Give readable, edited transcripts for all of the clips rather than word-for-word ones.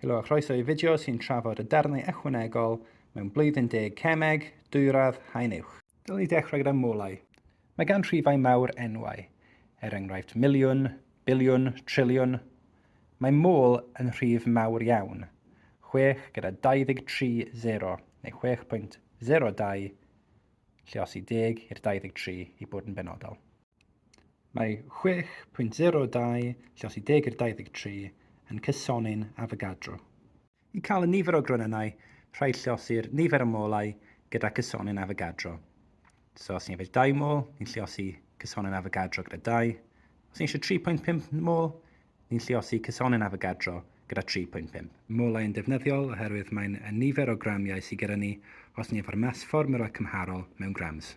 Helo a chroeso i fideo sy'n trafod y darnau ychwanegol mewn blwyddyn 10 Cemeg, dwyradd, Haen uwch. Dylen ni dechrau gyda molau. Mae gan rhifau mawr enwau, enghraifft miliwn, biliwn, triliwn. Mae môl yn rhif mawr iawn, 6 gyda 23.0 neu 6.02, lluosi 10 i'r 23 i bod yn benodol. Mae 6.02 lluosi 10 i'r 23 yn cysonyn Avogadro. I cael y nifer o gronynau, rhaid lluosi'r nifer o molau gyda cysonyn Avogadro. So os ni'n efo 2 môl, ni'n lluosi cysonyn Avogadro gyda 2. Os ni eisiau 3.5 môl, ni'n lluosi cysonyn Avogadro gyda 3.5. Molau yn defnyddiol oherwydd mae'n nifer o gramiau sydd gyda ni os ni efo'r mas fformwla cymharol mewn grams.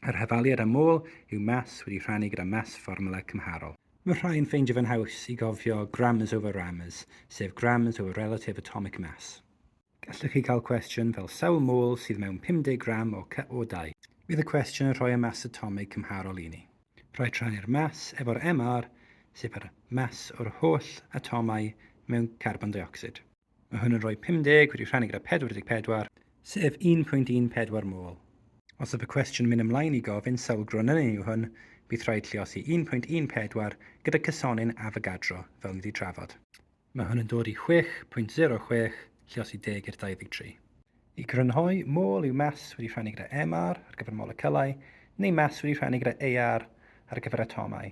Yr hafaliad am môl yw mas wedi rhannu gyda mas fformwla cymharol. Mae rhai'n ffeindio fe'n haws i gofio grams over rammers, sef grams over relative atomic mass. Gallwch chi cael cwestiwn fel sawl môl sydd mewn 50 gram o dau. Bydd y cwestiwn yn rhoi y mas atomig cymharol i ni. Rhaid rhannu'r mas efo'r MR, sef yr mas o'r holl atomau mewn carbon dioxide. Mae hwn yn rhoi 50 wedi rhannu gyda 44, sef 1.14 môl. Os yw y cwestiwn mynd ymlaen i gofyn sawl gronynau yw hwn, bydd rhaid lluosi 1.14 gyda cysonyn Avogadro, fel ni wedi trafod. Mae hwn yn dod i 6.06 lluosi 10 i'r 23. I grynhoi, môl yw mas wedi rhannu gyda MR ar gyfer moleciwlau, neu mas wedi rhannu gyda AR ar gyfer atomau.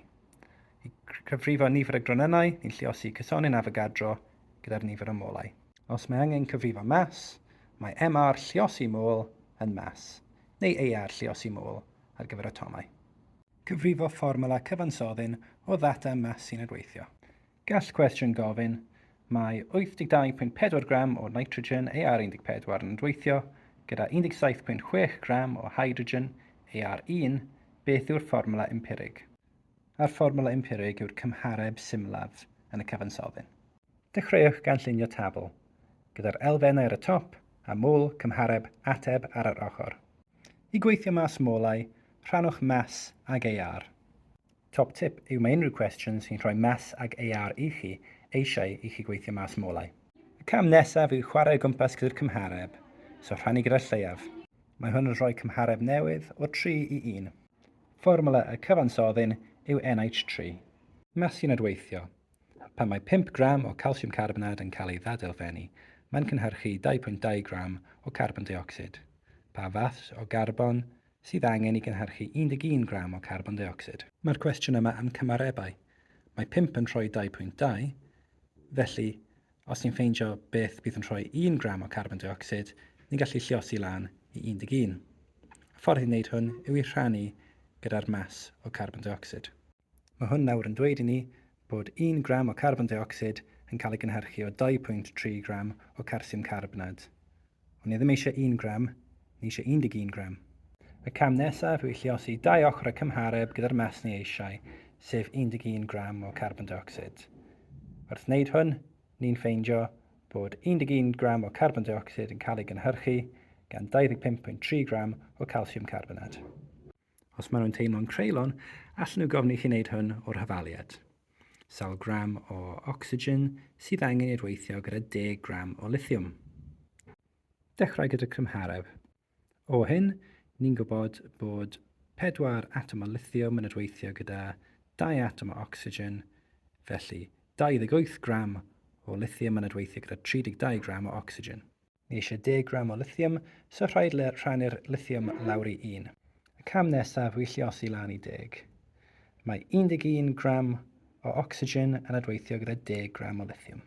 I cyfrifo nifer y gronynau, ni'n lluosi cysonyn Avogadro gyda'r nifer o molau. Os mae angen cyfrifo mas, mae MR lluosi môl yn mas, neu AR lluosi môl ar gyfer atomau. Cyfrifo fformwla cyfansoddyn o ddata mas sy'n adweithio. Gall cwestiwn gofyn, mae 82.4 gram o nitrogen AR14 yn adweithio gyda 17.6 gram o hydrogen AR1, beth yw'r fformwla empirig? A'r fformwla empirig yw'r cymhareb symlaf yn y cyfansoddyn. Dechreuwch gan llunio tabl, gyda'r elfennau ar y top a môl cymhareb ateb ar yr ochr. I gweithio mas molau, rhannwch mas ag AR. Top tip yw mae unrhyw cwestiwn sy'n rhoi mas ag AR i chi eisiau i chi gweithio mas molau. Y cam nesaf yw chwarae o gwmpas gyda'r cymhareb, so rhannu gyda'r lleiaf. Mae hwn yn rhoi cymhareb newydd o 3 i 1. Fformwla y cyfansoddyn yw NH3. Mas sy'n adweithio. Pan mae 5 gram o calsiwm carbonad yn cael ei ddadilfennu, mae'n cynhyrchu 2.2 gram o carbon dioxide. Pa fath o garbon sydd angen i gynhyrchu 11 gram o carbon dioxide. Mae'r cwestiwn yma am cymarebau. Mae 5 yn rhoi 2.2, felly os ni'n ffeindio beth bydd yn rhoi 1 gram o carbon dioxide, ni'n gallu lluosi lan i 11. Y ffordd i wneud hwn yw i rhannu gyda'r mas o carbon dioxide. Mae hwn nawr yn dweud i ni bod 1 gram o carbon dioxide yn cael ei gynhyrchu o 2.3 gram o calsiwm carbonad. Ond ni ddim eisiau 1 gram, ni eisiau 11 gram. Y cam nesaf yw i lluosi 2 ochr y cymhareb gyda'r mas ni eisiau, sef 11 gram o carbon dioxide. Wrth wneud hwn, ni'n ffeindio bod 11 gram o carbon dioxide yn cael ei gynhyrchu gan 25.3 gram o calsiwm carbonad. Os maen nhw'n teimlo'n creulon, allan nhw gofyn i chi wneud hwn o'r hafaliad. Sawl gram o ocsigen sydd angen i adweithio gyda 10 gram o lithium. Dechrau gyda cymhareb. O hyn, ni'n gwybod bod 4 atom o lithium yn adweithio gyda 2 atom o ocsigen, felly 28 gram o lithium yn adweithio gyda 32 gram o ocsigen. Ni eisiau 10 gram o lithium, so rhaid rhannu'r lithium lawr i 1. Y cam nesaf yw i lluosi lan i 10. Mae 11 gram o ocsigen yn adweithio gyda 10 gram o lithium.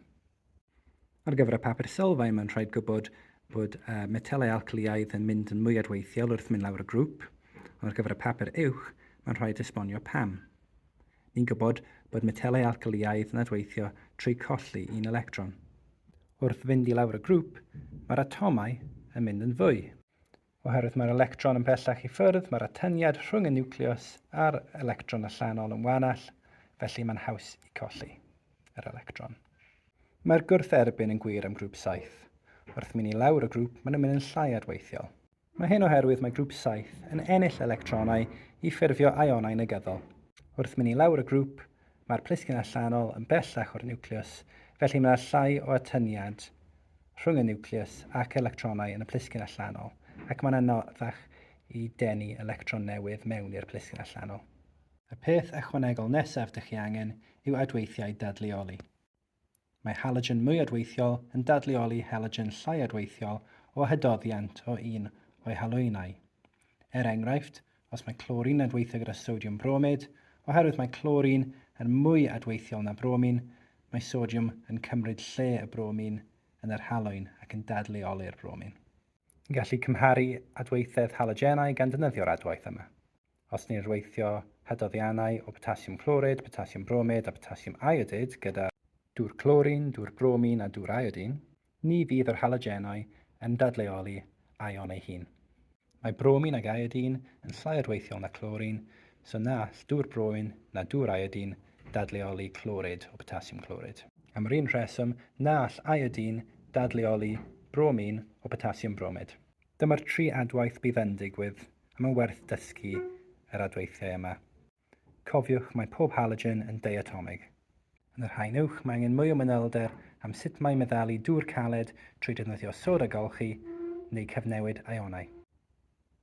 Ar gyfer y papur sylfaen, mae'n rhaid gwybod bod metelau alkyliaidd yn mynd yn mwy adweithiol wrth mynd lawr y grŵp, ond ar gyfer y papur uwch, mae'n rhaid esbonio pam. Ni'n gwybod bod metelau alkyliaidd yn adweithio trwy colli 1 electron. Wrth fynd i lawr y grŵp, mae'r atomau yn mynd yn fwy. Oherwydd mae'r electron yn bellach i ffwrdd, mae'r atyniad rhwng y niwclews a'r electron allanol yn wanall, felly mae'n haws i colli yr electron. Mae'r gwrtherbyn yn gwir am grŵp 7. Wrth mynd i lawr y grŵp, maen nhw'n mynd yn llai adweithiol. Mae hyn oherwydd mae grŵp 7 yn ennill electronau i ffurfio ionau negyddol. Wrth mynd i lawr y grŵp, mae'r plisgyn allanol yn bellach o'r niwclews, Felly mae llai o atyniad rhwng y niwcleus ac electronau yn y plisgyn allanol, ac mae'n anoddach i denu electron newydd mewn i'r plisgyn allanol. Y peth ychwanegol nesaf ydych chi angen yw adweithiau dadleoli. Mae halogen mwy adweithiol yn dadleoli halogen llai adweithiol o hydoddiant o un o'i halwynau. Enghraifft, os mae clorin adweithio gyda sodiwm bromid, oherwydd mae clorin yn mwy adweithiol na bromin, mae sodiwm yn cymryd lle y bromin yn yr halwyn ac yn dadleoli'r bromin. Yn gallu cymharu adweithiau halogenau gan defnyddio'r adwaith yma. Os ni'n adweithio hydoddiannau o potasiwm clorid, potasiwm bromid a potasiwm iodid gyda dŵr clorin, dŵr bromin a dŵr iodin, ni fydd yr halogenau yn dadleoli ion ei hun. Mae bromin ag iodin yn llai adweithiol na clorin, so na all dŵr bromin na dŵr iodin dadleoli clorid o potasiwm clorid. Am yr un rheswm, na all iodin dadleoli bromin o potasiwm bromid. Dyma'r 3 adwaith bydd yn digwydd, a mae'n werth dysgu yr adweithiau yma. Cofiwch mae pob halogen yn diatomig. Yn yr haen uwch, mae angen mwy o manylder am sut mae meddalu dŵr caled trwy defnyddio soda golchi neu cyfnewid ionau.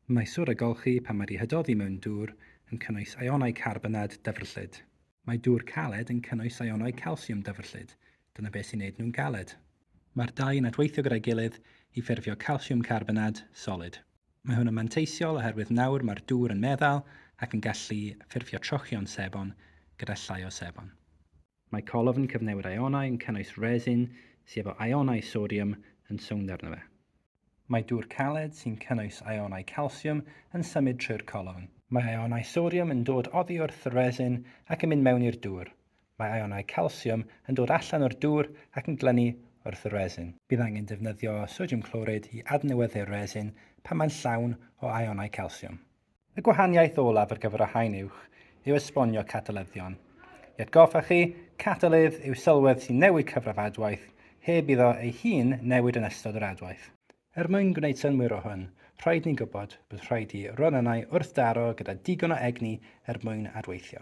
Mae soda golchi pan mae wedi hydoddi mewn dŵr yn cynnwys ionau carbonad dyfrllyd. Mae dŵr caled yn cynnwys ionau calsiwm dyfrllyd. Dyna beth sy'n neud nhw'n galed. Mae'r dau yn adweithio gyda'i gilydd i ffurfio calsiwm carbonad solid. Mae hwn yn manteisiol oherwydd nawr mae'r dŵr yn meddal ac yn gallu ffurfio trochion sebon gyda llai o sebon. Mae colofn cyfnewid ionau yn cynnwys resin sydd efo ionau sodiwm yn sownd arno fe. Mae dŵr caled sy'n cynnwys ionau calsiwm yn symud trwy'r colofn. Mae ionau sodiwm yn dod oddi wrth y resin ac yn mynd mewn i'r dŵr. Mae ionau calsiwm yn dod allan o'r dŵr ac yn glynu wrth y resin. Bydd angen defnyddio sodiwm clorid i adnewyddu'r resin pan mae'n llawn o ionau calsiwm. Y gwahaniaeth olaf ar gyfer y haen uwch yw esbonio catalyddion. I atgoffa chi, catalydd yw sylwedd sy'n newid cyfraf adwaith, heb iddo ei hun newid yn ystod yr adwaith. Mwyn gwneud synwyr o hwn, rhaid ni gwybod bydd rhaid i ronynnau wrthdaro gyda digon o egni mwyn adweithio.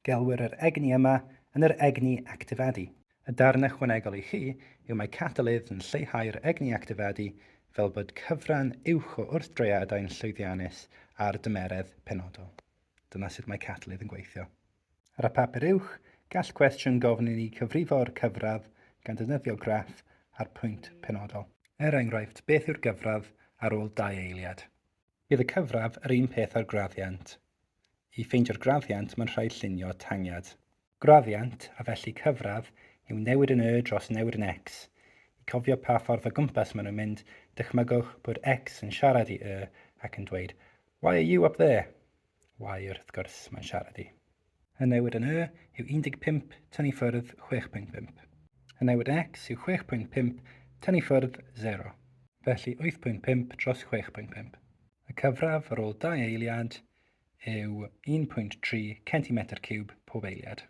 Gelwir yr egni yma yn yr egni actifadu. Y darn ychwanegol i chi yw mae catalydd yn lleihau'r egni actifadu fel bod cyfran uwch o wrthdreiadau'n llwyddiannus ar dymeredd penodol. Dyna sut mae catalydd yn gweithio. Ar y papur uwch, gall cwestiwn gofyn i ni cyfrifo'r cyfradd gan defnyddio graff ar pwynt penodol. Enghraifft, beth yw'r gyfradd ar ôl 2 eiliad? Bydd y cyfraf yr un peth â'r graddiant. I ffeindio'r graddiant, mae'n rhaid llunio tangiad. Graddiant, a felly cyfradd, yw newid yn y dros newid yn x. I cofio pa ffordd o gwmpas maen nhw'n mynd, dychmygwch bod x yn siarad i y ac yn dweud, "Why are you up there?" Y wrth gwrs mae'n siarad i. Y newid yn y yw 15 tynnu ffwrdd 6.5. Y newid yn x yw 6.5 tynnu ffwrdd 0. Felly 8.5 dros 6.5. Y cyfraf ar ôl 2 eiliad yw 1.3 cm3 pob eiliad.